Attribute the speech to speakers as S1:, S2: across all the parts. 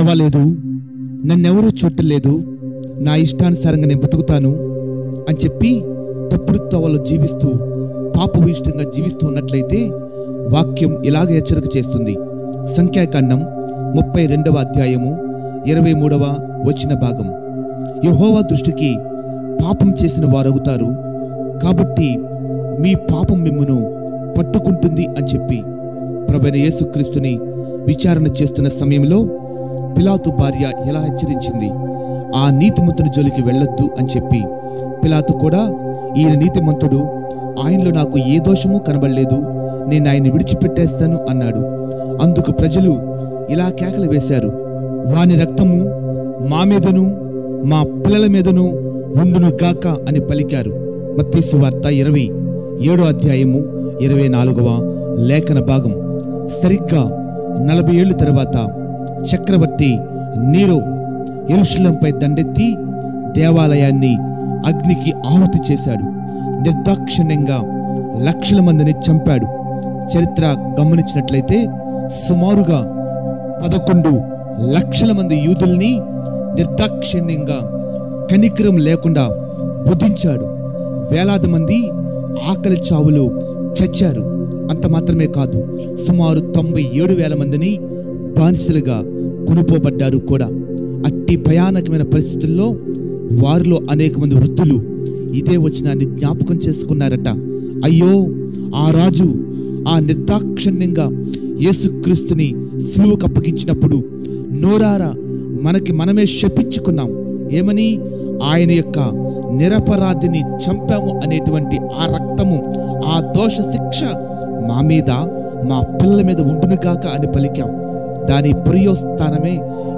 S1: పర్వాలేదు, నన్నెవరూ చూడలేదు, నా ఇష్టానుసారంగా నేను బ్రతుకుతాను అని చెప్పి తప్పుడు తోవలో జీవిస్తూ పాపభూయిష్టంగా జీవిస్తూ ఉన్నట్లయితే వాక్యం ఇలాగ హెచ్చరిక చేస్తుంది. సంఖ్యాకాండం 32వ అధ్యాయము 23వ వచన భాగం. యెహోవా దృష్టికి పాపం చేసిన వారగుతారు, కాబట్టి మీ పాపం మిమ్మును పట్టుకుంటుంది అని చెప్పి ప్రభువైన యేసుక్రీస్తుని విచారణ చేస్తున్న సమయంలో పిలాతు భార్య ఎలా హెచ్చరించింది, ఆ నీతిమంతుని జోలికి వెళ్ళొద్దు అని చెప్పి. పిలాతు కూడా ఈయన నీతిమంతుడు, ఆయనలో నాకు ఏ దోషమూ కనబడలేదు, నేను ఆయన్ని విడిచిపెట్టేస్తాను అన్నాడు. అందుకు ప్రజలు ఇలా కేకలు వేశారు, వాని రక్తము మా మీదను మా పిల్లల మీదను ఉండును గాక అని పలికారు. మత్తయి సువార్త 27వ అధ్యాయము 24వ లేఖన భాగం. సరిగ్గా 40 ఏళ్ల తర్వాత చక్రవర్తి నీరో యెరూషలేంపై దండెత్తి దేవాలయాన్ని అగ్నికి ఆహుతి చేశాడు. నిర్దాక్షిణ్యంగా లక్షల మందిని చంపాడు. చరిత్ర గమనించినట్లయితే సుమారుగా 11 లక్షల మంది యూదుల్ని నిర్దాక్షిణ్యంగా కనికరం లేకుండా వధించాడు. వేలాది మంది ఆకలి చావులు చచ్చారు. అంత మాత్రమే కాదు, సుమారు 97,000 మందిని బానిసలుగా కొనుపోబడ్డారు కూడా. అట్టి భయానకమైన పరిస్థితుల్లో వారిలో అనేక మంది వృద్ధులు ఇదే వచనాన్ని జ్ఞాపకం చేసుకున్నారట. అయ్యో, ఆ రాజు ఆ నిర్దాక్షిణ్యంగా యేసుక్రీస్తుని సిలువకు అప్పగించినప్పుడు నోరారా మనకి మనమే శపించుకున్నాం. ఏమని? ఆయన యొక్క నిరపరాధిని చంపాము అనేటువంటి ఆ రక్తము, ఆ దోష శిక్ష మా మీద మా పిల్లల మీద ఉండునుగాక అని పలికాం. దాని ప్రియోస్థానమే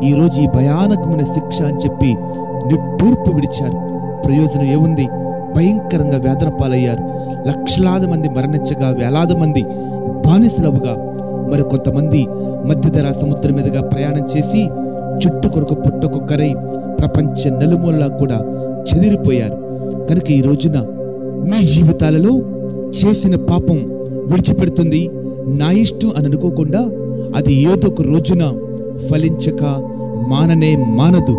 S1: ఈరోజు ఈ భయానకమైన శిక్ష అని చెప్పి నిట్టూర్పు విడిచారు. ప్రయోజనం ఏముంది? భయంకరంగా వేదన పాలయ్యారు. లక్షలాది మంది మరణించగా, వేలాది మంది బానిసలవుగా, మరి కొంతమంది మధ్యధరా సముద్రం మీదుగా ప్రయాణం చేసి చుట్టుకొరకు పుట్టకొక్కరై ప్రపంచ నలుమూలలా కూడా చెదిరిపోయారు. కనుక ఈ రోజున మీ జీవితాలలో చేసిన పాపం విడిచిపెడుతుంది నా ఇష్టం అని అనుకోకుండా అది ఏదో ఒక రోజున ఫలించక మాననే మానదు.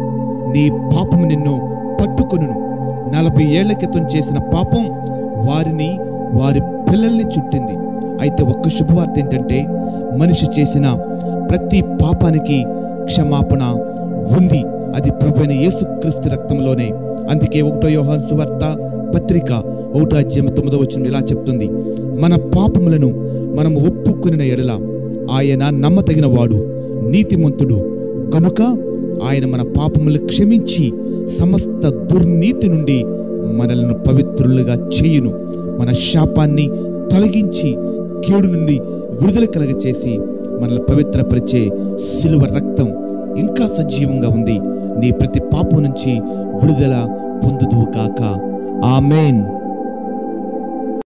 S1: నీ పాపం నిన్ను పట్టుకొనును. 40 ఏళ్ల క్రితం చేసిన పాపం వారిని, వారి పిల్లల్ని చుట్టింది. అయితే ఒక్క శుభవార్త ఏంటంటే, మనిషి చేసిన ప్రతి పాపానికి క్షమాపణ ఉంది. అది ప్రభువైన యేసుక్రీస్తు రక్తంలోనే. అందుకే 1 యోహాను సువార్త పత్రిక 1వ అధ్యాయం 9వ వచనం ఇలా చెప్తుంది, మన పాపములను మనం ఒప్పుకొనిన ఎడల ఆయన నమ్మతగిన వాడు, నీతిమంతుడు కనుక ఆయన మన పాపములు క్షమించి సమస్త దుర్నీతి నుండి మనలను పవిత్రులుగా చేయును. మన శాపాన్ని తొలగించి కీడు నుండి విడుదల కలగచేసి మనల్ని పవిత్రపరిచే సిలువ రక్తం ఇంకా సజీవంగా ఉంది. నీ ప్రతి పాపం నుంచి విడుదల పొందుదువు గాక. ఆమేన్.